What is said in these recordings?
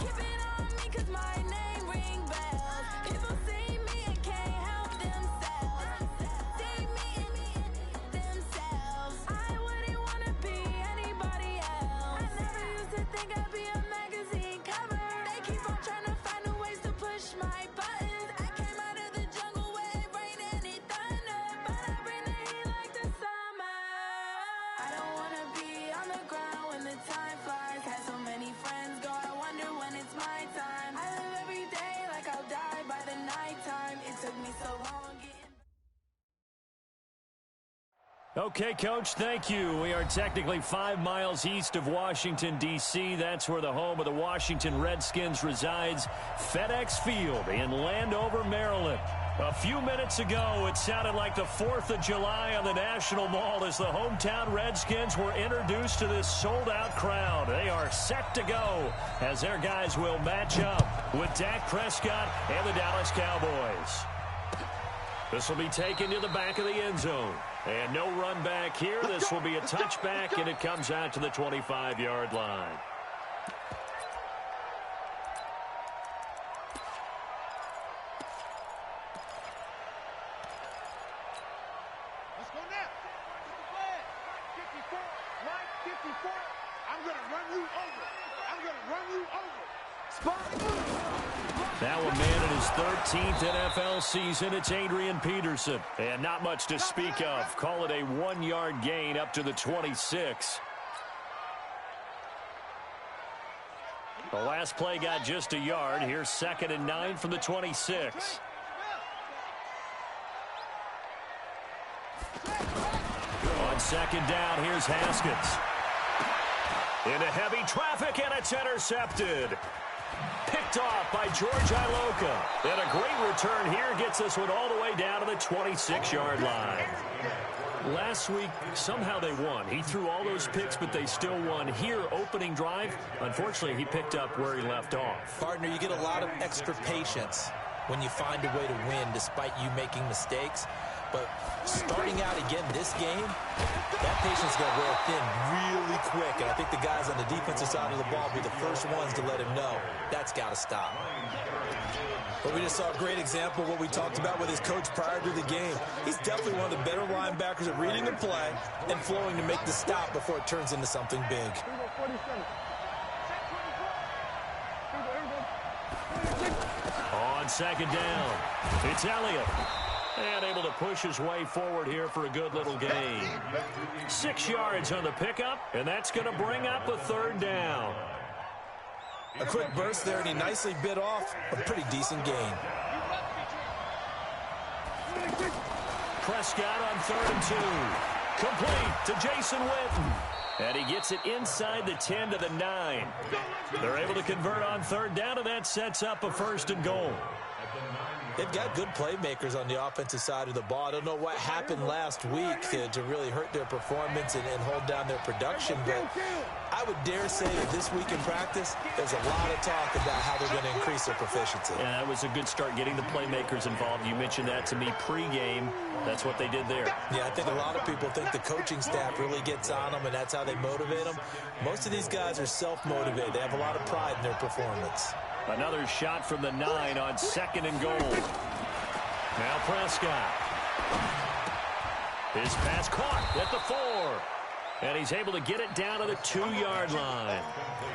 Keep it on me 'cause my name ring bells. People see me and can't help themselves. See me and themselves. I wouldn't wanna be anybody else. I never used to think I'd be a magazine cover. They keep on trying to find a ways to push my buttons. I came out of the jungle where it rained and it thunder, but I bring the heat like the summer. I don't wanna be on the ground when the time flies. Had so many friends go, I wonder when it's my time. I live every day like I'll die by the nighttime. It took me so long getting. Okay, Coach, thank you. We are technically 5 miles east of Washington, D.C. That's where the home of the Washington Redskins resides, FedEx Field in Landover, Maryland. A few minutes ago, it sounded like the 4th of July on the National Mall as the hometown Redskins were introduced to this sold-out crowd. They are set to go as their guys will match up with Dak Prescott and the Dallas Cowboys. This will be taken to the back of the end zone. And no run back here. This will be a touchback, and it comes out to the 25-yard line. Let's go now. 54, right 54. I'm going to run you over. I'm going to run you over. Spot. That one man in his 13th NFL season. It's Adrian Peterson. And not much to speak of. Call it a 1-yard gain up to the 26. The last play got just a yard. Here's 2nd and 9 from the 26. On 2nd down, here's Haskins. Into heavy traffic, and it's intercepted. Picked off by George Iloka. And a great return here gets this one all the way down to the 26-yard line. Last week, somehow they won. He threw all those picks, but they still won. Here, opening drive, unfortunately, he picked up where he left off. Partner, you get a lot of extra patience when you find a way to win despite you making mistakes. But starting out again this game, that patience got wear thin really quick. And I think the guys on the defensive side of the ball will be the first ones to let him know that's got to stop. But we just saw a great example of what we talked about with his coach prior to the game. He's definitely one of the better linebackers at reading the play and flowing to make the stop before it turns into something big. On 2nd down, it's Elliott. And able to push his way forward here for a good little gain. 6 yards on the pickup, and that's going to bring up a 3rd down. A quick burst there, and he nicely bit off a pretty decent gain. Prescott on 3rd and 2. Complete to Jason Witten. And he gets it inside the 10 to the 9. They're able to convert on 3rd down, and that sets up a 1st and goal. They've got good playmakers on the offensive side of the ball. I don't know what happened last week to really hurt their performance and hold down their production, but I would dare say that this week in practice, there's a lot of talk about how they're going to increase their proficiency. Yeah, that was a good start, getting the playmakers involved. You mentioned that to me pregame. That's what they did there. Yeah, I think a lot of people think the coaching staff really gets on them, and that's how they motivate them. Most of these guys are self-motivated. They have a lot of pride in their performance. Another shot from the 9 on 2nd and goal. Now Prescott. His pass caught at the 4. And he's able to get it down to the 2-yard line.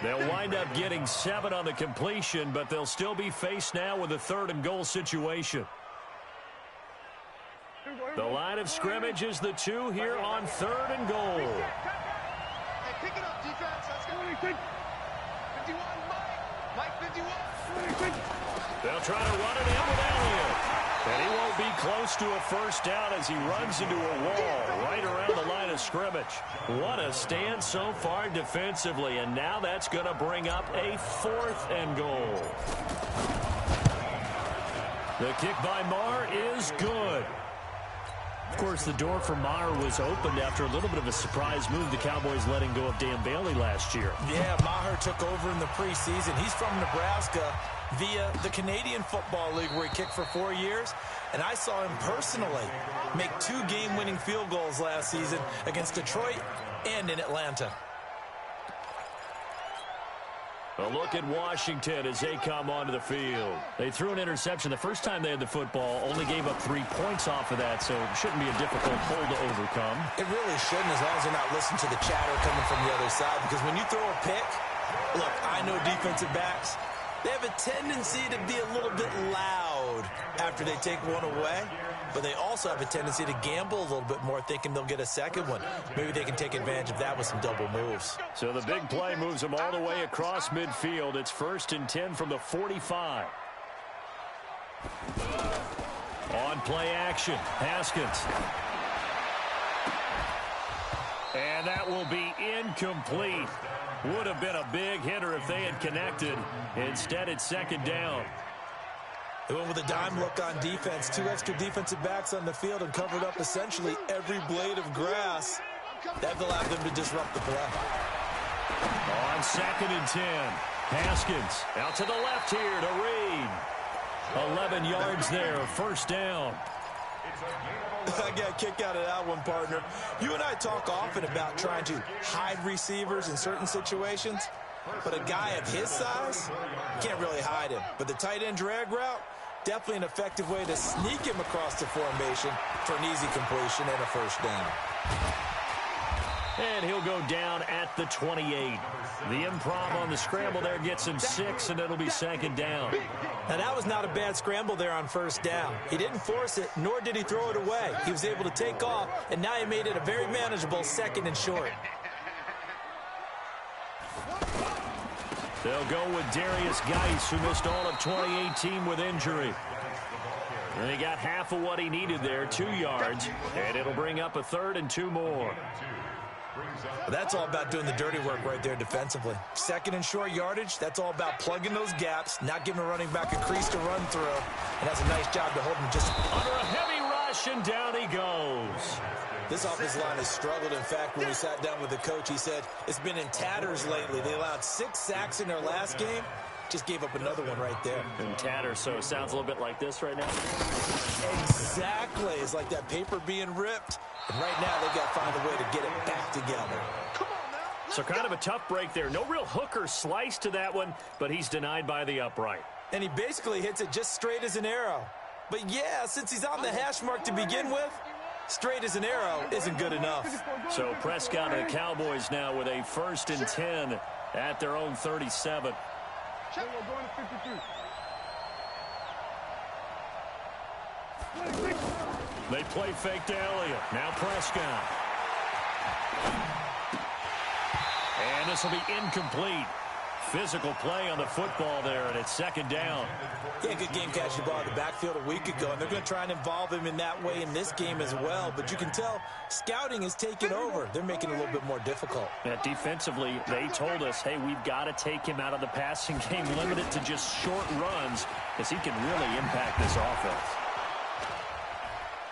They'll wind up getting 7 on the completion, but they'll still be faced now with a 3rd and goal situation. The line of scrimmage is the 2 here on 3rd and goal. Hey, pick it up, defense. Let's go. 51, Mike 51. They'll try to run it in with Elliott. And he won't be close to a 1st down as he runs into a wall right around the line of scrimmage. What a stand so far defensively, and now that's going to bring up a 4th and goal. The kick by Maher is good. Of course, the door for Maher was opened after a little bit of a surprise move. The Cowboys letting go of Dan Bailey last year. Yeah, Maher took over in the preseason. He's from Nebraska via the Canadian Football League, where he kicked for 4 years. And I saw him personally make 2 game-winning field goals last season against Detroit and in Atlanta. A look at Washington as they come onto the field. They threw an interception the first time they had the football, only gave up 3 points off of that, so it shouldn't be a difficult hole to overcome. It really shouldn't, as long as they're not listening to the chatter coming from the other side, because when you throw a pick, look, I know defensive backs, they have a tendency to be a little bit loud after they take one away, but they also have a tendency to gamble a little bit more, thinking they'll get a second one. Maybe they can take advantage of that with some double moves. So the big play moves them all the way across midfield. It's 1st and 10 from the 45. On play action, Haskins. And that will be incomplete. Would have been a big hitter if they had connected. Instead, it's 2nd down. They went with a dime look on defense. 2 extra defensive backs on the field and covered up essentially every blade of grass. That allowed them to disrupt the play. On 2nd and 10, Haskins out to the left here to Reed. 11 yards there, 1st down. I got a kick out of that one, partner. You and I talk often about trying to hide receivers in certain situations, but a guy of his size, you can't really hide him. But the tight end drag route, definitely an effective way to sneak him across the formation for an easy completion and a 1st down. And he'll go down at the 28. The improv on the scramble there gets him 6, and it'll be 2nd down. Now, that was not a bad scramble there on 1st down. He didn't force it, nor did he throw it away. He was able to take off, and now he made it a very manageable 2nd and short. They'll go with Darius Geis, who missed all of 2018 with injury. And he got half of what he needed there, 2 yards, and it'll bring up a 3rd and 2 more. Well, that's all about doing the dirty work right there defensively. 2nd and short yardage, that's all about plugging those gaps, not giving a running back a crease to run through. And that's a nice job to hold him just under a heavy rush, and down he goes. This offensive line has struggled. In fact, when we sat down with the coach, he said it's been in tatters lately. They allowed 6 sacks in their last game. Just gave up another one right there. In tatters, so it sounds a little bit like this right now. Exactly. It's like that paper being ripped. And right now, they've got to find a way to get it back together. So kind of a tough break there. No real hook or slice to that one, but he's denied by the upright. And he basically hits it just straight as an arrow. But yeah, since he's on the hash mark to begin with, straight as an arrow isn't good enough. So Prescott and the Cowboys now with a 1st and 10 at their own 37. They play fake to Elliott. Now Prescott. And this will be incomplete. Physical play on the football there, and it's 2nd down. Yeah, good game catching the ball in the backfield a week ago, and they're going to try and involve him in that way in this game as well. But you can tell scouting is taking over. They're making it a little bit more difficult. Yeah, defensively, they told us, hey, we've got to take him out of the passing game, limit it to just short runs, because he can really impact this offense.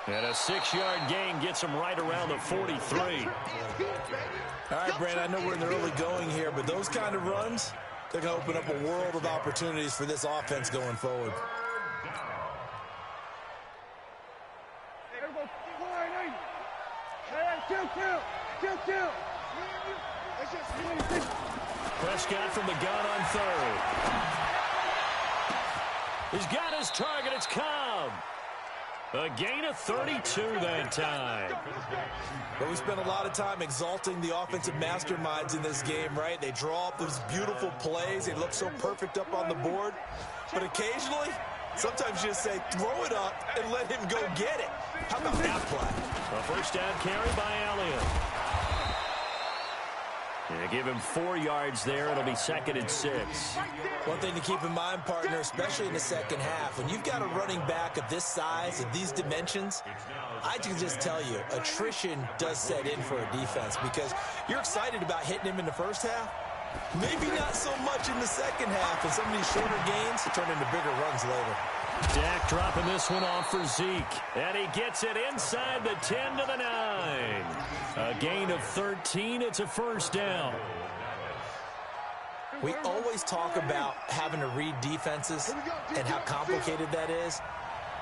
And a 6-yard gain gets him right around the 43. All right, Brandon, I know we're in the early going here, but those kind of runs, they're going to open up a world of opportunities for this offense going forward. Prescott from the gun on 3rd. He's got his target. It's Cobb. A gain of 32 that time. But we spent a lot of time exalting the offensive masterminds in this game, right? They draw up those beautiful plays. They look so perfect up on the board. But occasionally, sometimes you just say, throw it up and let him go get it. How about that play? A 1st down carry by Elliott. Yeah, give him 4 yards there. It'll be 2nd and 6. One thing to keep in mind, partner, especially in the second half, when you've got a running back of this size, of these dimensions, I can just tell you, attrition does set in for a defense because you're excited about hitting him in the first half. Maybe not so much in the second half, and some of these shorter gains turn into bigger runs later. Dak dropping this one off for Zeke. And he gets it inside the 10 to the 9. A gain of 13. It's a 1st down. We always talk about having to read defenses and how complicated that is.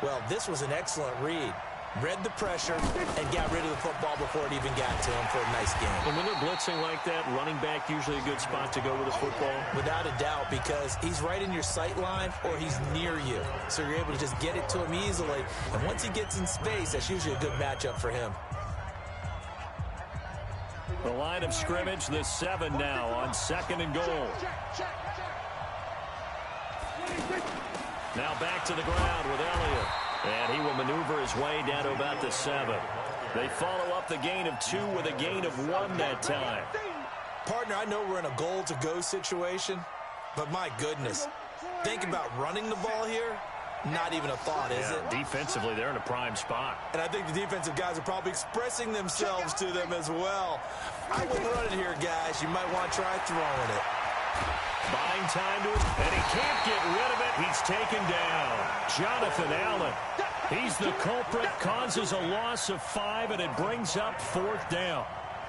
Well, this was an excellent read. read the pressure, and got rid of the football before it even got to him for a nice game. And when they're blitzing like that, running back usually a good spot to go with the football? Without a doubt, because he's right in your sight line or he's near you. So you're able to just get it to him easily. And once he gets in space, that's usually a good matchup for him. The line of scrimmage, the 7 now on 2nd and goal. Now back to the ground with Elliott. And he will maneuver his way down to about the 7. They follow up the gain of 2 with a gain of 1 that time. Partner, I know we're in a goal-to-go situation, but my goodness, think about running the ball here. Not even a thought, is it? Defensively, they're in a prime spot. And I think the defensive guys are probably expressing themselves to them as well. I wouldn't run it here, guys. You might want to try throwing it. Buying time to it, and he can't get rid of it. He's taken down. Jonathan Allen. He's the culprit, causes a loss of 5, and it brings up 4th down.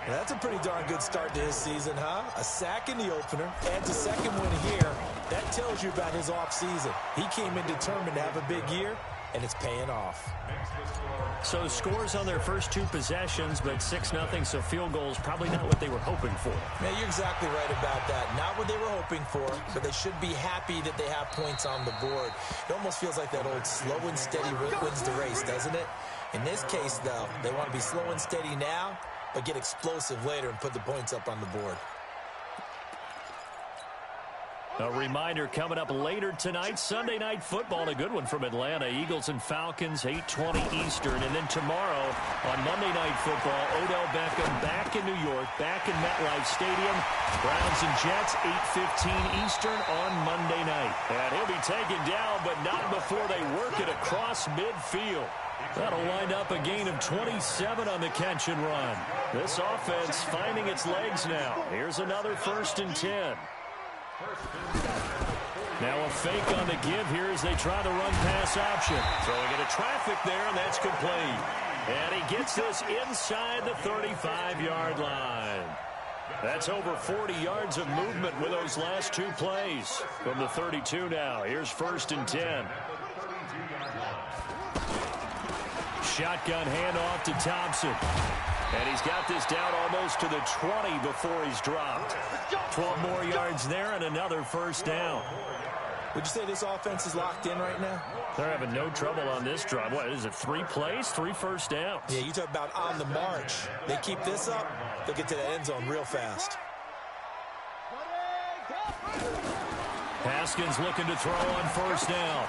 Well, that's a pretty darn good start to his season, huh? A sack in the opener, adds a second one here. That tells you about his offseason. He came in determined to have a big year, and it's paying off. So scores on their first 2 possessions, but 6-0, so field goals probably not what they were hoping for. Man, you're exactly right about that. Not what they were hoping for, but they should be happy that they have points on the board. It almost feels like that old slow and steady wins the race, doesn't it? In this case, though, they want to be slow and steady now, but get explosive later and put the points up on the board. A reminder coming up later tonight, Sunday Night Football, a good one from Atlanta. Eagles and Falcons, 8:20 Eastern. And then tomorrow on Monday Night Football, Odell Beckham back in New York, back in MetLife Stadium. Browns and Jets, 8:15 Eastern on Monday night. And he'll be taken down, but not before they work it across midfield. That'll wind up a gain of 27 on the catch and run. This offense finding its legs now. Here's another 1st and 10. Now a fake on the give here as they try the run-pass option. Throwing into traffic there, and that's complete. And he gets this inside the 35-yard line. That's over 40 yards of movement with those last 2 plays. From the 32 now, here's 1st and 10. Shotgun handoff to Thompson. And he's got this down almost to the 20 before he's dropped. 12 more yards there and another 1st down. Would you say this offense is locked in right now? They're having no trouble on this drive. What is it, 3 plays, 3 first downs? Yeah, you talk about on the march. They keep this up, they'll get to the end zone real fast. Haskins looking to throw on 1st down.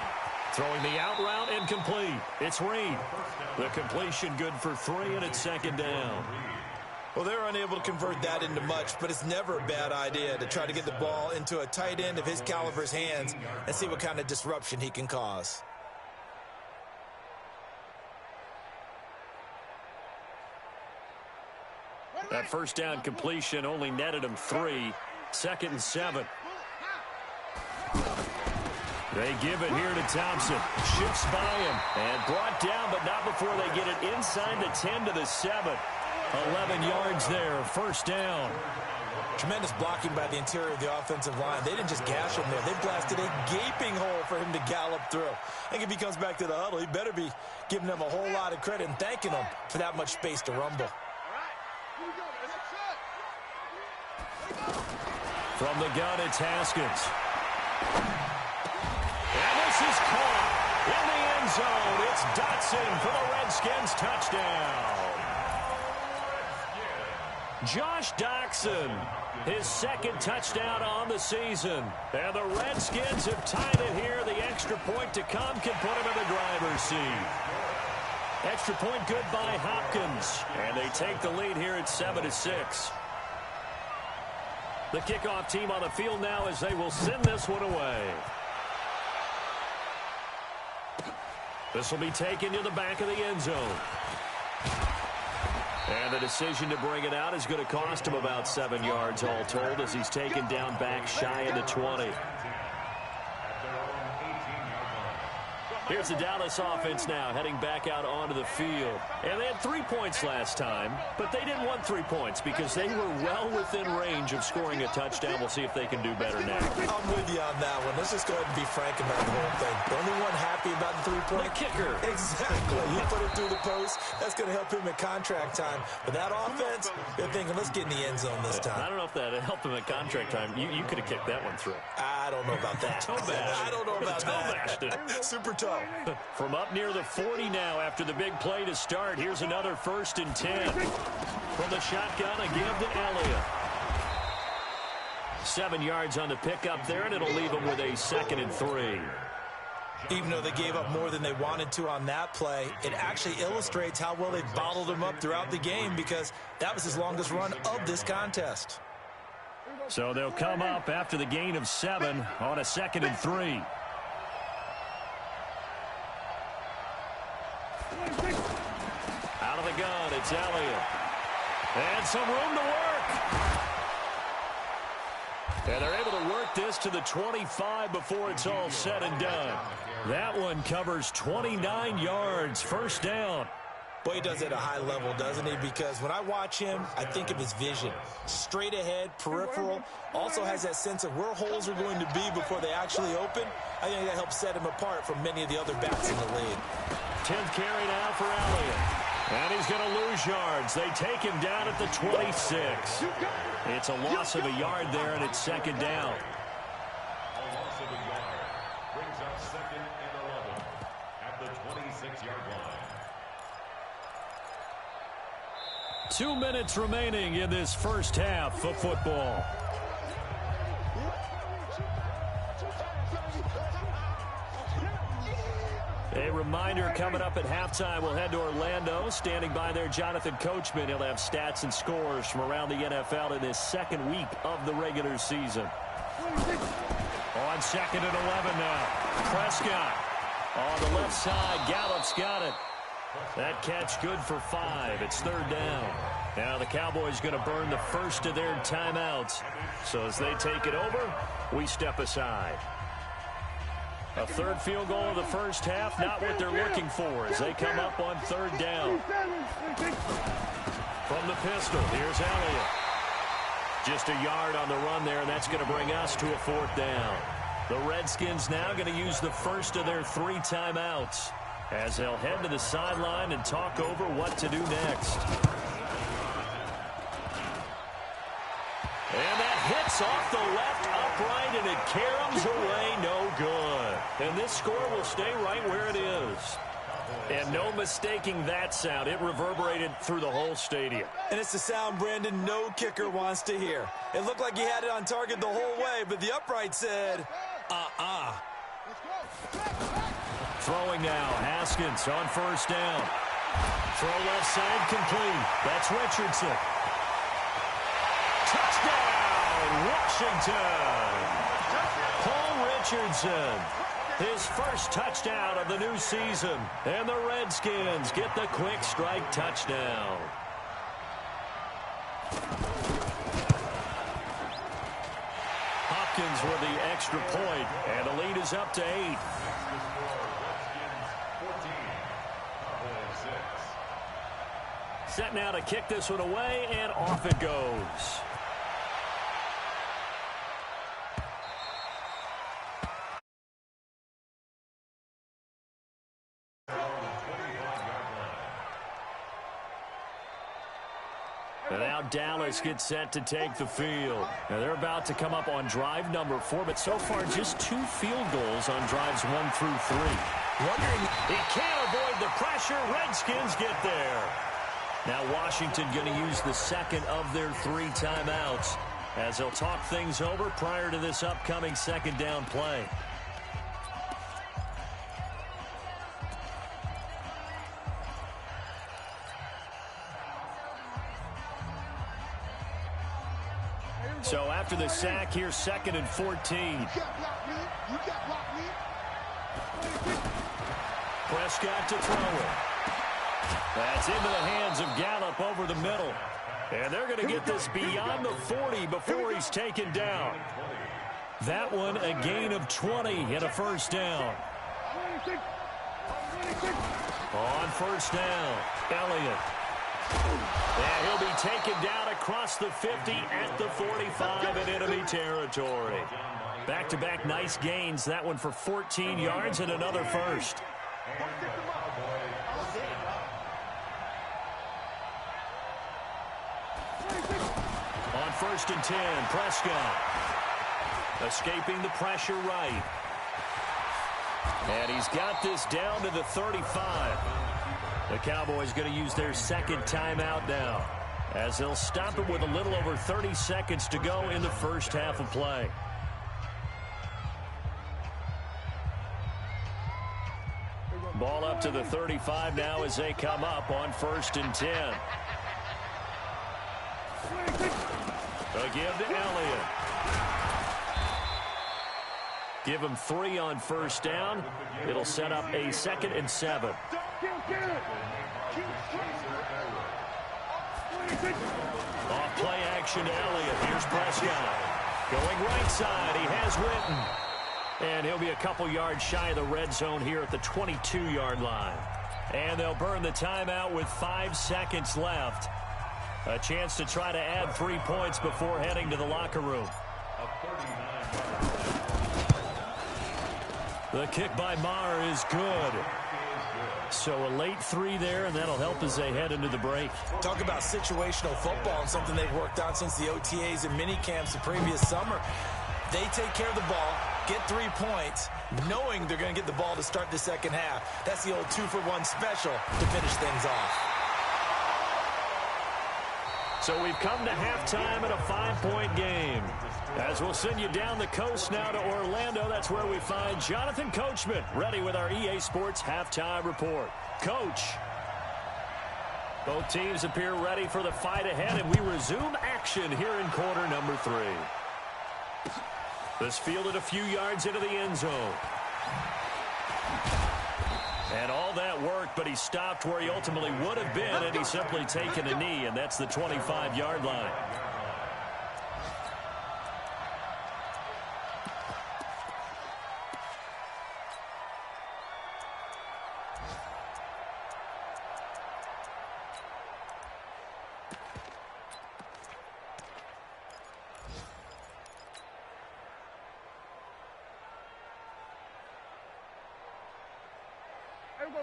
Throwing the out route, incomplete. It's Reed. The completion good for 3, and it's 2nd down. Well, they're unable to convert that into much, but it's never a bad idea to try to get the ball into a tight end of his caliber's hands and see what kind of disruption he can cause. That 1st down completion only netted him 3. 2nd and 7. They give it here to Thompson. Shifts by him and brought down, but not before they get it inside the 10 to the 7. 11 yards there, 1st down. Tremendous blocking by the interior of the offensive line. They didn't just gash him there. They blasted a gaping hole for him to gallop through. I think if he comes back to the huddle, he better be giving them a whole lot of credit and thanking them for that much space to rumble. From the gun, it's Haskins. And this is caught in the end zone. It's Dotson for the Redskins touchdown. Josh Doctson, his 2nd touchdown on the season. And the Redskins have tied it here. The extra point to come can put him in the driver's seat. Extra point good by Hopkins. And they take the lead here at 7-6. The kickoff team on the field now as they will send this one away. This will be taken to the back of the end zone. And the decision to bring it out is going to cost him about 7 yards all told as he's taken down back shy of the 20. Here's the Dallas offense now heading back out onto the field. And they had 3 points last time, but they didn't want 3 points because they were well within range of scoring a touchdown. We'll see if they can do better now. I'm with you on that one. Let's just go ahead and be frank about the whole thing. The only one happy about the 3-point? The kicker. Exactly. He put it through the post. That's going to help him at contract time. But that offense, they're thinking, let's get in the end zone this time. I don't know if that helped him at contract time. You could have kicked that one through. I don't know about that. I don't know about that. Super tough. From up near the 40 now after the big play to start. Here's another 1st and 10. From the shotgun, a give to Elliott. 7 yards on the pickup there, and it'll leave them with a 2nd and 3. Even though they gave up more than they wanted to on that play, it actually illustrates how well they bottled them up throughout the game because that was his longest run of this contest. So they'll come up after the gain of 7 on a 2nd and 3. Out of the gun, it's Elliott. And some room to work. And they're able to work this to the 25 before it's all said and done. That one covers 29 yards, 1st down. Boy, he does it at a high level, doesn't he? Because when I watch him, I think of his vision. Straight ahead, peripheral. Also has that sense of where holes are going to be before they actually open. I think that helps set him apart from many of the other backs in the league. 10th carry now for Elliott. And he's going to lose yards. They take him down at the 26. It's a loss of a yard there, and it's 2nd down. A loss of a yard brings up 2nd and 11 at the 26-yard line. 2 minutes remaining in this first half of football. A reminder coming up at halftime, we'll head to Orlando. Standing by there, Jonathan Coachman. He'll have stats and scores from around the NFL in this 2nd week of the regular season. On 2nd and 11 now. Prescott on the left side. Gallup's got it. That catch good for 5. It's 3rd down. Now the Cowboys going to burn the first of their timeouts. So as they take it over, we step aside. A 3rd field goal of the first half, not what they're looking for as they come up on 3rd down. From the pistol, here's Elliott. Just a yard on the run there, and that's going to bring us to a 4th down. The Redskins now going to use the first of their 3 timeouts as they'll head to the sideline and talk over what to do next. And that hits off the left upright, and it caroms away no good. And this score will stay right where it is. And no mistaking that sound. It reverberated through the whole stadium. And it's the sound, Brandon, no kicker wants to hear. It looked like he had it on target the whole way, but the upright said, Throwing now, Haskins on 1st down. Throw left side complete. That's Richardson. Touchdown, Washington. Paul Richardson, his first touchdown of the new season. And the Redskins get the quick strike touchdown. Hopkins with the extra point, and the lead is up to 8. Set now to kick this one away, and off it goes. And now Dallas gets set to take the field. Now they're about to come up on drive number 4, but so far just 2 field goals on drives 1 through 3. wondering. He can't avoid the pressure. Redskins get there. Now Washington going to use the 2nd of their 3 timeouts as they'll talk things over prior to this upcoming 2nd down play. So after the sack, here's 2nd and 14. Prescott to throw it. That's into the hands of Gallup over the middle. And they're going to get this beyond the 40 before he's taken down. That one a gain of 20 and a 1st down. On first down, Elliott. And he'll be taken down across the 50 at the 45 in enemy territory. Back-to-back nice gains. That one for 14 yards and another first. On first and 10, Prescott. Escaping the pressure right. And he's got this down to the 35. The Cowboys going to use their second timeout now, as they'll stop it with a little over 30 seconds to go in the first half of play. Ball up to the 35 now as they come up on first and 10. A give to Elliott. Give him 3 on first down. It'll set up a 2nd and 7. Off play action to Elliott. Here's Prescott. Going right side. He has Witten. And he'll be a couple yards shy of the red zone here at the 22-yard line. And they'll burn the timeout with 5 seconds left. A chance to try to add 3 points before heading to the locker room. The kick by Maher is good. So a late 3 there, and that'll help as they head into the break. Talk about situational football and something they've worked on since the OTAs and mini camps the previous summer. They take care of the ball, get 3 points, knowing they're going to get the ball to start the second half. That's the old 2-for-1 special to finish things off. So we've come to halftime in a 5-point game. As we'll send you down the coast now to Orlando, that's where we find Jonathan Coachman, ready with our EA Sports halftime report. Coach. Both teams appear ready for the fight ahead, and we resume action here in quarter number 3. This fielded a few yards into the end zone. And all that worked, but he stopped where he ultimately would have been, and he's simply taken a knee, and that's the 25-yard line.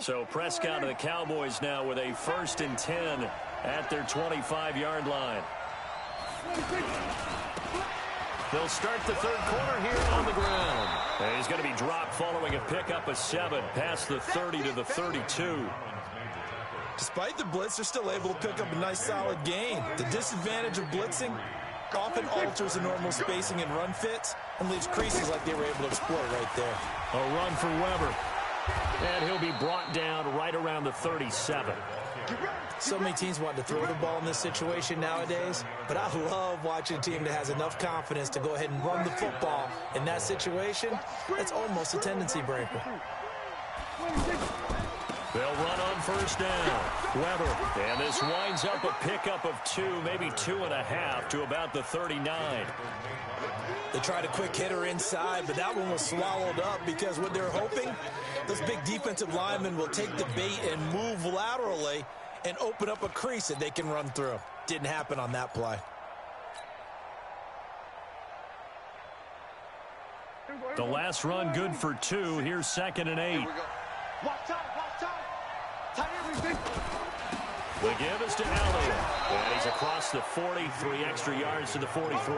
So Prescott of the Cowboys now with a 1st and 10 at their 25-yard line. They'll start the third quarter here on the ground. And he's going to be dropped following a pickup of 7 past the 30 to the 32. Despite the blitz, they're still able to pick up a nice solid gain. The disadvantage of blitzing often alters the normal spacing and run fits and leaves creases like they were able to exploit right there. A run for Weber. And he'll be brought down right around the 37. So many teams want to throw the ball in this situation nowadays, but I love watching a team that has enough confidence to go ahead and run the football in that situation. That's almost a tendency breaker. They'll run on first down. Weber. And this winds up a pickup of 2, maybe 2.5 to about the 39. They tried a quick hitter inside, but that one was swallowed up because what they're hoping, those big defensive linemen will take the bait and move laterally and open up a crease that they can run through. Didn't happen on that play. The last run good for 2. Here's 2nd and 8. The give is to Elliott. And he's across the 40, 3 extra yards to the 43.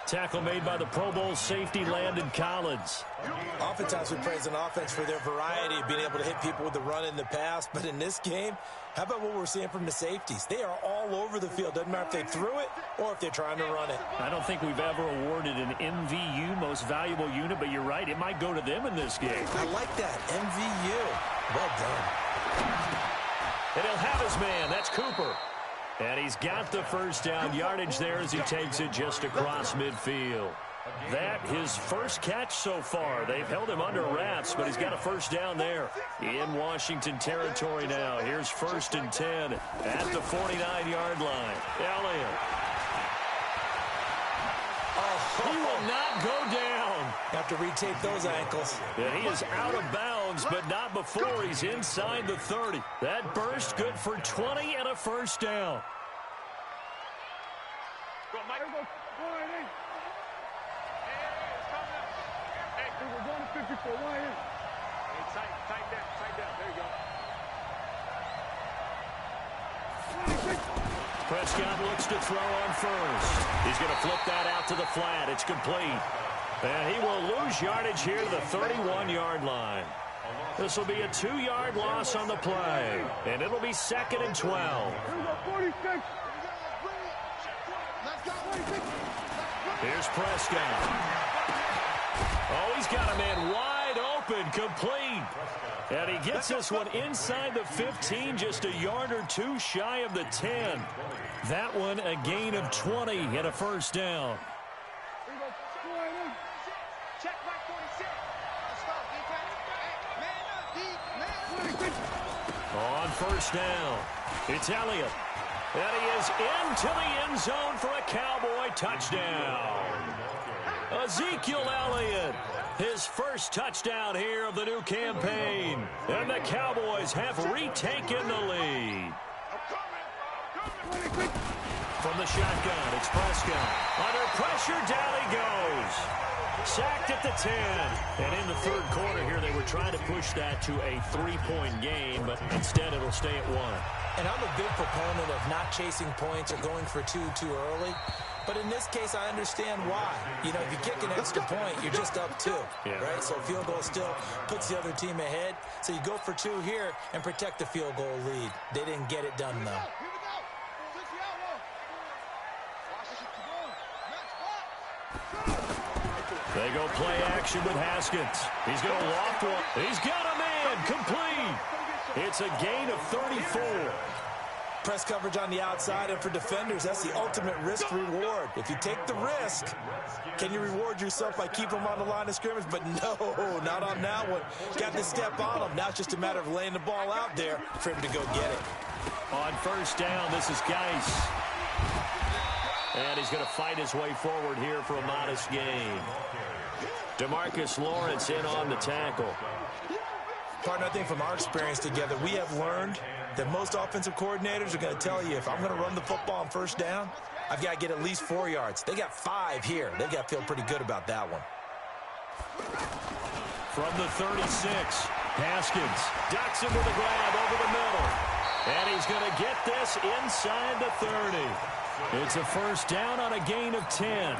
Tackle made by the Pro Bowl safety Landon Collins. Oftentimes we praise an offense for their variety of being able to hit people with the run in the pass, but in this game, how about what we're seeing from the safeties? They are all over the field. Doesn't matter if they threw it or if they're trying to run it. I don't think we've ever awarded an MVU, most valuable unit, but you're right, it might go to them in this game. I like that, MVU. Well done. And he'll have his man. That's Cooper. And he's got the first down yardage there as he takes it just across midfield. That his first catch so far. They've held him under wraps, but he's got a first down there in Washington territory now. Here's 1st and 10 at the 49-yard line. Elliott. Oh, he will not go down. Have to retape those ankles. And he is out of bounds bounds, but not before he's inside the 30. That burst good for 20 and a first down. Go, Mike. Go. Hey, we're going to 54. One in. Hey, tight down. There you go. Prescott looks to throw on first. He's going to flip that out to the flat. It's complete. And he will lose yardage here to the 31-yard line. This will be a 2-yard loss on the play. And it'll be 2nd and 12. Here's Prescott. Oh, he's got a man wide open, complete. And he gets this one inside the 15, just a yard or two shy of the 10. That one a gain of 20 and a first down. On first down, it's Elliott. And he is into the end zone for a Cowboy touchdown. Ezekiel Elliott, his first touchdown here of the new campaign. And the Cowboys have retaken the lead. From the shotgun, it's Prescott. Under pressure, down he goes. Sacked at the 10. And in the third quarter here, they were trying to push that to a 3-point game, but instead it'll stay at 1. And I'm a big proponent of not chasing points or going for two too early. But in this case, I understand why. You know, if you kick an extra point, you're just up 2, right? So a field goal still puts the other team ahead. So you go for 2 here and protect the field goal lead. They didn't get it done, though. They go play action with Haskins. He's going to loft one. He's got a man, complete. It's a gain of 34. Press coverage on the outside, and for defenders, that's the ultimate risk-reward. If you take the risk, can you reward yourself by keeping them on the line of scrimmage? But no, not on that one. Got to step on them. Now it's just a matter of laying the ball out there for him to go get it. On first down, this is Geis. And he's going to fight his way forward here for a modest gain. DeMarcus Lawrence in on the tackle. Partner, I think from our experience together, we have learned that most offensive coordinators are going to tell you, if I'm going to run the football on first down, I've got to get at least 4 yards. They got 5 here. They've got to feel pretty good about that one. From the 36, Haskins ducks him with a grab over the middle. And he's going to get this inside the 30. It's a first down on a gain of 10.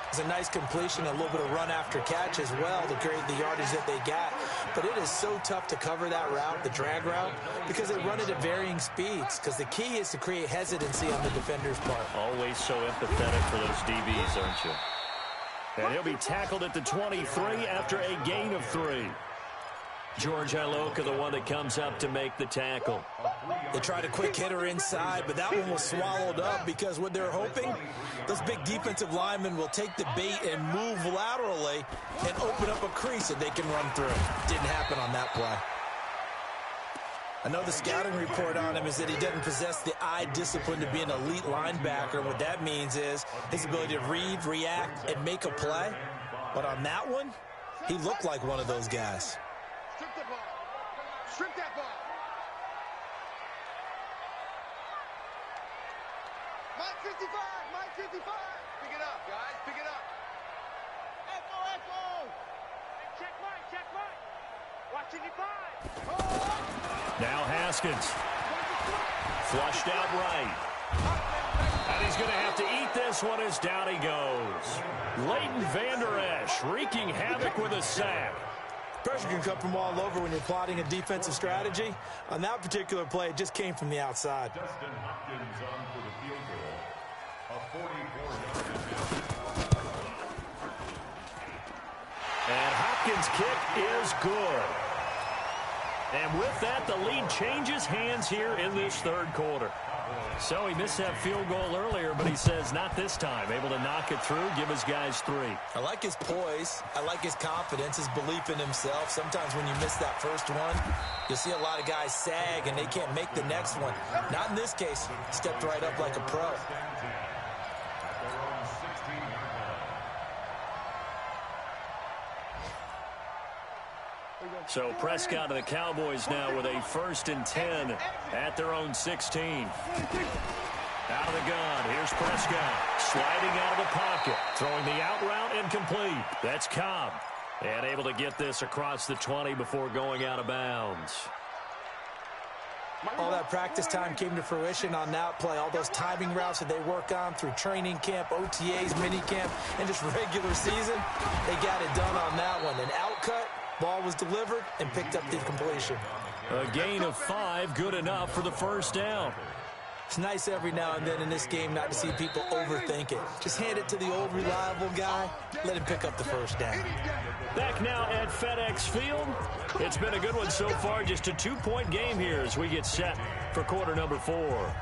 It's a nice completion, a little bit of run after catch as well to create the yardage that they got. But it is so tough to cover that route, the drag route, because they run it at varying speeds. Because the key is to create hesitancy on the defender's part. Always so empathetic for those DBs, aren't you? And he'll be tackled at the 23 after a gain of 3. George Iloka, the one that comes up to make the tackle. They tried a quick hitter inside, but that one was swallowed up because what they're hoping, those big defensive linemen will take the bait and move laterally and open up a crease that they can run through. Didn't happen on that play. I know the scouting report on him is that he doesn't possess the eye discipline to be an elite linebacker. And what that means is his ability to read, react, and make a play. But on that one, he looked like one of those guys. Strip the ball. Strip that ball. Mike 55. Mike 55. Pick it up, guys. Pick it up. Echo, echo. Hey, check Mike. Check Mike. Watch 55. Oh. Now Haskins. Flushed out right. And he's going to have to eat this one as down he goes. Leighton Vander Esch wreaking havoc with a sack. Pressure can come from all over when you're plotting a defensive strategy. On that particular play, it just came from the outside. Justin Hopkins on for the field goal. A 44-yard And Hopkins' kick is good. And with that, the lead changes hands here in this third quarter. So he missed that field goal earlier, but he says not this time. Able to knock it through, give his guys 3. I like his poise. I like his confidence, his belief in himself. Sometimes when you miss that first one, you'll see a lot of guys sag and they can't make the next one. Not in this case. Stepped right up like a pro. So Prescott and the Cowboys now with a 1st and 10 at their own 16. Out of the gun, here's Prescott. Sliding out of the pocket. Throwing the out route incomplete. That's Cobb. And able to get this across the 20 before going out of bounds. All that practice time came to fruition on that play. All those timing routes that they work on through training camp, OTAs, minicamp, and just regular season, they got it done on that one. An outcut, ball was delivered, and picked up the completion. A gain of 5, good enough for the 1st down. It's nice every now and then in this game not to see people overthink it. Just hand it to the old reliable guy, let him pick up the 1st down. Back now at FedEx Field. It's been a good one so far. Just a 2-point game here as we get set for quarter number 4.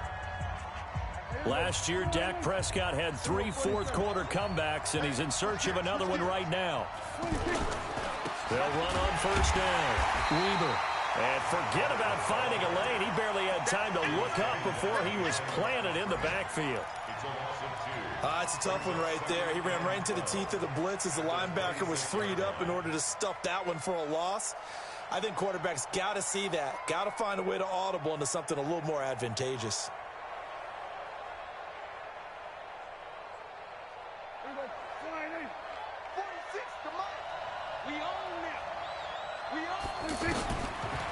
Last year, Dak Prescott had 3 fourth-quarter comebacks, and he's in search of another one right now. They'll run on 1st down. Weber. And forget about finding a lane. He barely had time to look up before he was planted in the backfield. It's a tough one right there. He ran right into the teeth of the blitz as the linebacker was freed up in order to stuff that one for a loss. I think quarterbacks got to see that. Got to find a way to audible into something a little more advantageous.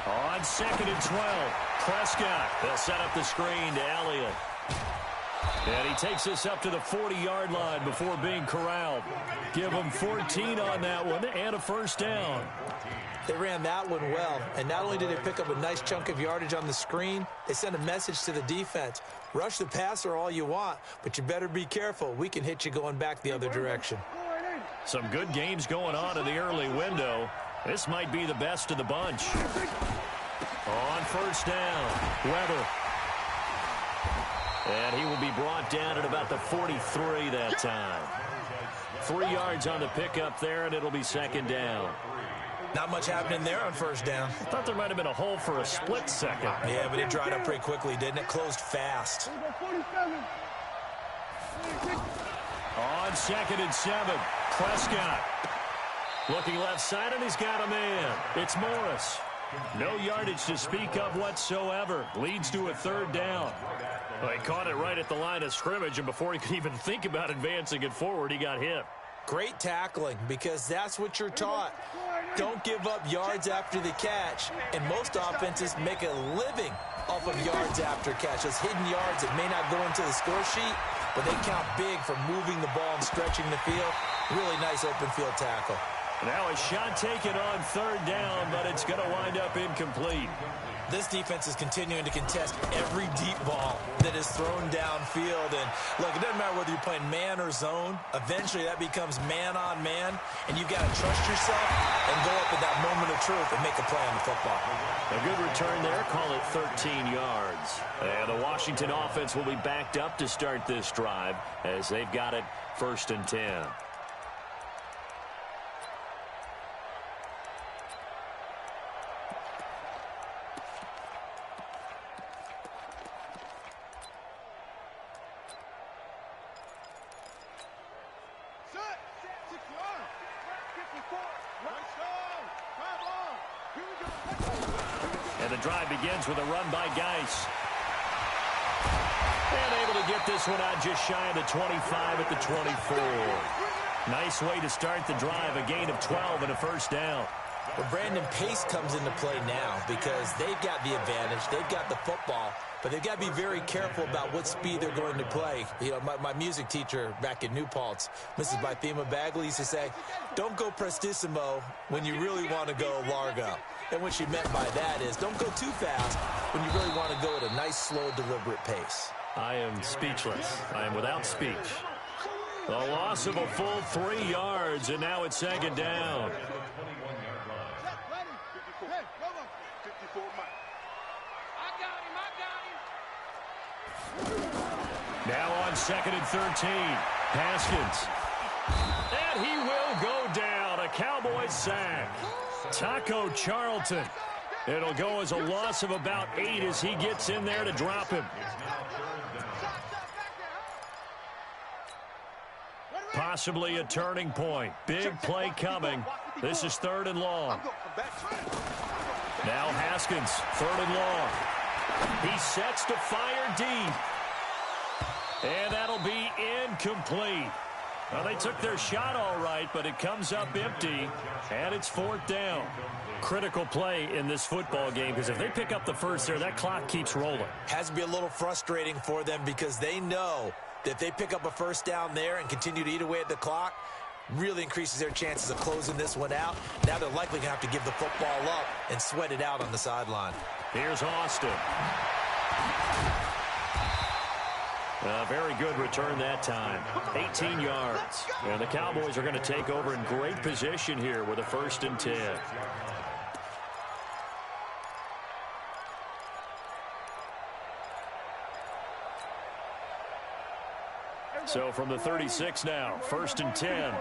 On 2nd and 12, Prescott. They'll set up the screen to Elliott. And he takes us up to the 40-yard line before being corralled. Give him 14 on that one and a 1st down. They ran that one well, and not only did they pick up a nice chunk of yardage on the screen, they sent a message to the defense. Rush the passer all you want, but you better be careful. We can hit you going back the other direction. Some good games going on in the early window. This might be the best of the bunch. On 1st down, Weber. And he will be brought down at about the 43 that time. 3 yards on the pickup there, and it'll be 2nd down. Not much happening there on 1st down. I thought there might have been a hole for a split second. Yeah, but it dried up pretty quickly, didn't it? Closed fast. On 2nd and 7, Prescott. Looking left side, and he's got a man. It's Morris. No yardage to speak of whatsoever. Leads to a 3rd down. Well, he caught it right at the line of scrimmage, and before he could even think about advancing it forward, he got hit. Great tackling, because that's what you're taught. Don't give up yards after the catch, and most offenses make a living off of yards after catch. Those hidden yards that may not go into the score sheet, but they count big for moving the ball and stretching the field. Really nice open field tackle. Now a shot taken on 3rd down, but it's going to wind up incomplete. This defense is continuing to contest every deep ball that is thrown downfield. And, look, it doesn't matter whether you're playing man or zone. Eventually, that becomes man-on-man, and you've got to trust yourself and go up at that moment of truth and make a play on the football. A good return there. Call it 13 yards. And the Washington offense will be backed up to start this drive as they've got it 1st and 10. And the drive begins with a run by Geis. And able to get this one out just shy of the 25 at the 24. Nice way to start the drive, a gain of 12 and a 1st down. Well, Brandon, pace comes into play now because they've got the advantage. They've got the football, but they've got to be very careful about what speed they're going to play. You know, my music teacher back in New Paltz, Mrs. Bythema Bagley, used to say, don't go prestissimo when you really want to go largo. And what she meant by that is don't go too fast when you really want to go at a nice, slow, deliberate pace. I am speechless. I am without speech. The loss of a full 3 yards, and now it's 2nd down. Now on 2nd and 13, Haskins. And he will go down, a Cowboys sack. Taco Charlton. It'll go as a loss of about 8 as he gets in there to drop him. Possibly a turning point. Big play coming. This is 3rd and long. Now Haskins, 3rd and long. He sets to fire deep. And that'll be incomplete. Well, they took their shot all right, but it comes up empty, and it's 4th down. Critical play in this football game, because if they pick up the first there, that clock keeps rolling. Has to be a little frustrating for them because they know that if they pick up a first down there and continue to eat away at the clock, really increases their chances of closing this one out. Now they're likely going to have to give the football up and sweat it out on the sideline. Here's Austin. A very good return that time. 18 yards. And the Cowboys are going to take over in great position here with a 1st and 10. So from the 36 now, 1st and 10.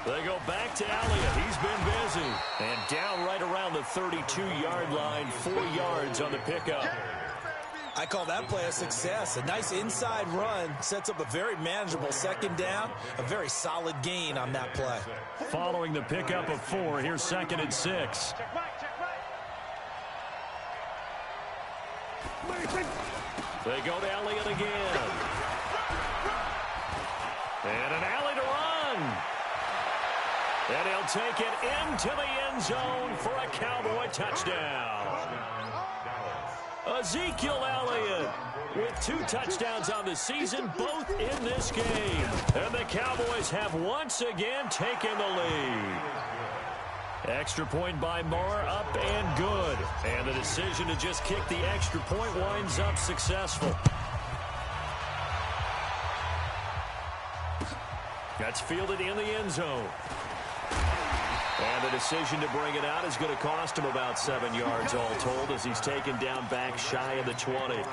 They go back to Elliott. He's been busy. And down right around the 32-yard line, 4 yards on the pickup. I call that play a success. A nice inside run sets up a very manageable 2nd down. A very solid gain on that play. Following the pickup of 4, here's 2nd and 6. They go to Elliott again. And an alley to run. And he'll take it into the end zone for a Cowboy touchdown. Ezekiel Elliott with 2 touchdowns on the season, both in this game. And the Cowboys have once again taken the lead. Extra point by Moore, up and good. And the decision to just kick the extra point winds up successful. That's fielded in the end zone. And the decision to bring it out is going to cost him about 7 yards all told as he's taken down back shy of the 20. Mike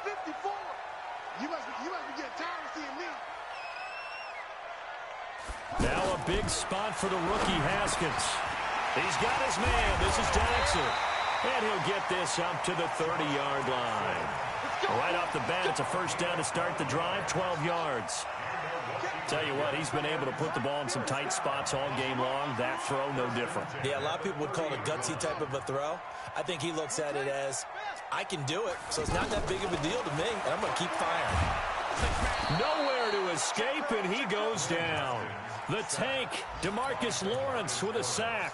54. You must be getting tired of seeing me. Now a big spot for the rookie Haskins. He's got his man. This is Jackson. And he'll get this up to the 30-yard line. Right off the bat, it's a 1st down to start the drive, 12 yards. Tell you what, he's been able to put the ball in some tight spots all game long. That throw, no different. Yeah, a lot of people would call it a gutsy type of a throw. I think he looks at it as, I can do it, so it's not that big of a deal to me, and I'm going to keep firing. Nowhere to escape, and he goes down. The tank, DeMarcus Lawrence with a sack.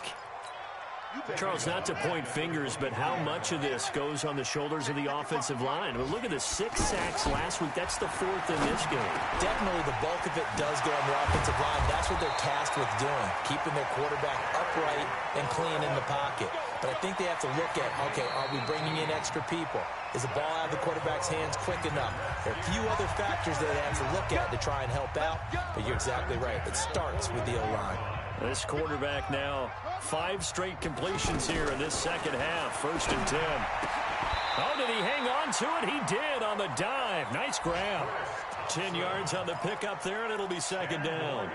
Charles, not to point fingers, but how much of this goes on the shoulders of the offensive line? Well, look at the 6 sacks last week. That's the 4th in this game. Definitely the bulk of it does go on the offensive line. That's what they're tasked with doing, keeping their quarterback upright and clean in the pocket. But I think they have to look at, okay, are we bringing in extra people? Is the ball out of the quarterback's hands quick enough? There are a few other factors that they have to look at to try and help out, but you're exactly right. It starts with the O-line. This quarterback now, 5 straight completions here in this 2nd half. 1st and 10. Oh, did he hang on to it? He did on the dive. Nice grab. 10 yards on the pickup there, and it'll be 2nd down.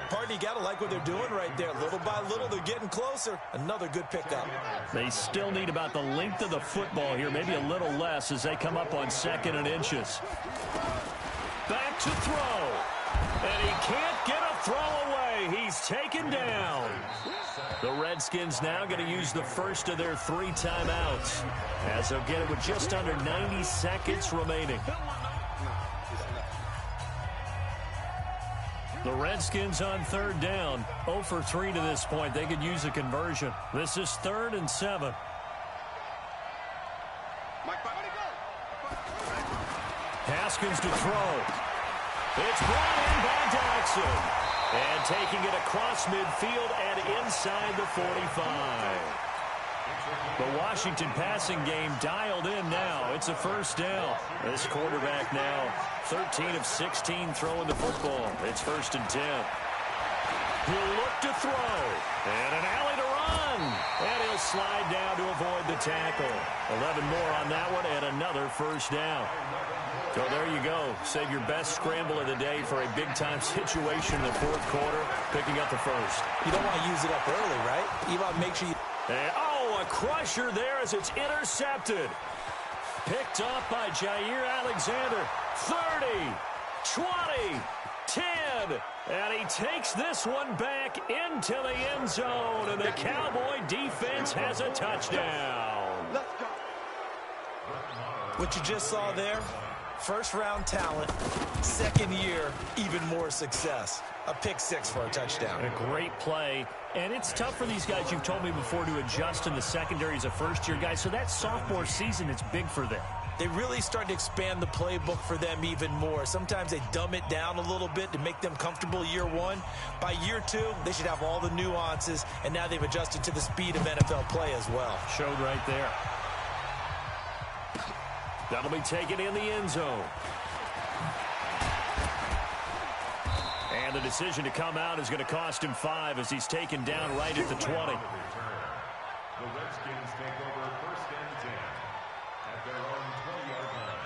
Pardon, you got to like what they're doing right there. Little by little, they're getting closer. Another good pickup. They still need about the length of the football here, maybe a little less as they come up on 2nd and inches. Back to throw. And he can't get a throw away. He's taken down. The Redskins now going to use the first of their 3 timeouts as they'll get it with just under 90 seconds remaining. The Redskins on 3rd down, 0 for 3 to this point. They could use a conversion. This is 3rd and 7. Haskins to throw. It's brought in by Jackson. And taking it across midfield and inside the 45. The Washington passing game dialed in now. It's a 1st down. This quarterback now 13 of 16 throwing the football. It's 1st and 10. He'll look to throw. And an alley to run. And he'll slide down to avoid the tackle. 11 more on that one and another 1st down. So there you go. Save your best scramble of the day for a big-time situation in the 4th quarter, picking up the 1st. You don't want to use it up early, right? You want to make sure you... And, oh, a crusher there as it's intercepted. Picked up by Jair Alexander. 30, 20, 10. And he takes this one back into the end zone. And the Cowboy defense has a touchdown. Let's go. What you just saw there, first-round talent, second year, even more success. A pick six for a touchdown. A great play. And it's tough for these guys, you've told me before, to adjust in the secondary as a first-year guy. So that sophomore season, it's big for them. They really start to expand the playbook for them even more. Sometimes they dumb it down a little bit to make them comfortable year one. By year two, they should have all the nuances, and now they've adjusted to the speed of NFL play as well. Showed right there. That'll be taken in the end zone. And the decision to come out is going to cost him 5 as he's taken down right at the 20. The Redskins take over first and 10 at their own 20-yard line.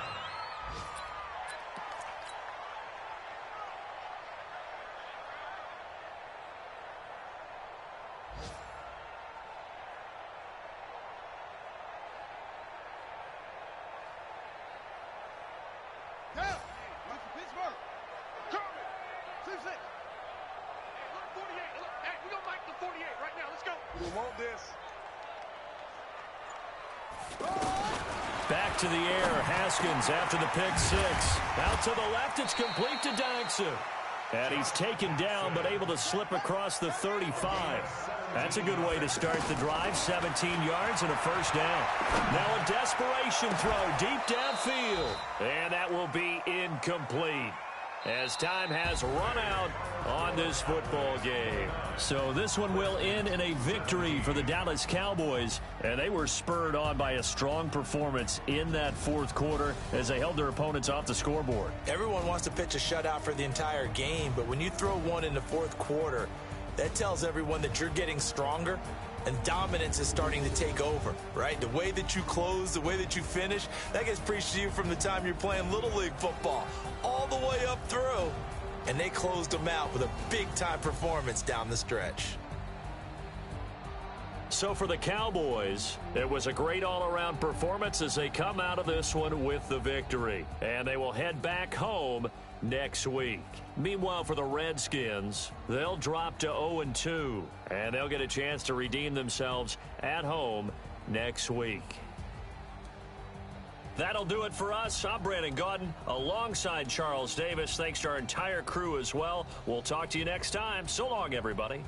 Yeah. Watch the Pittsburgh. Kermit. 6-6. Hey, look, 48. Look, hey, we're going to make the 48 right now. Let's go. We want this. Back to the air. Haskins after the pick 6. Out to the left. It's complete to Dykstra. And he's taken down but able to slip across the 35. That's a good way to start the drive. 17 yards and a first down. Now a desperation throw deep downfield. And that will be incomplete, as time has run out on this football game. So this one will end in a victory for the Dallas Cowboys, and they were spurred on by a strong performance in that fourth quarter as they held their opponents off the scoreboard. Everyone wants to pitch a shutout for the entire game, but when you throw one in the fourth quarter, that tells everyone that you're getting stronger and dominance is starting to take over, right? The way that you close, the way that you finish, that gets preached to you from the time you're playing Little League football all the way up through. And they closed them out with a big-time performance down the stretch. So for the Cowboys, it was a great all-around performance as they come out of this one with the victory. And they will head back home next week. Meanwhile, for the Redskins, they'll drop to 0-2, and they'll get a chance to redeem themselves at home next week. That'll do it for us. I'm Brandon Gaudin alongside Charles Davis. Thanks to our entire crew as well. We'll talk to you next time. So long, everybody.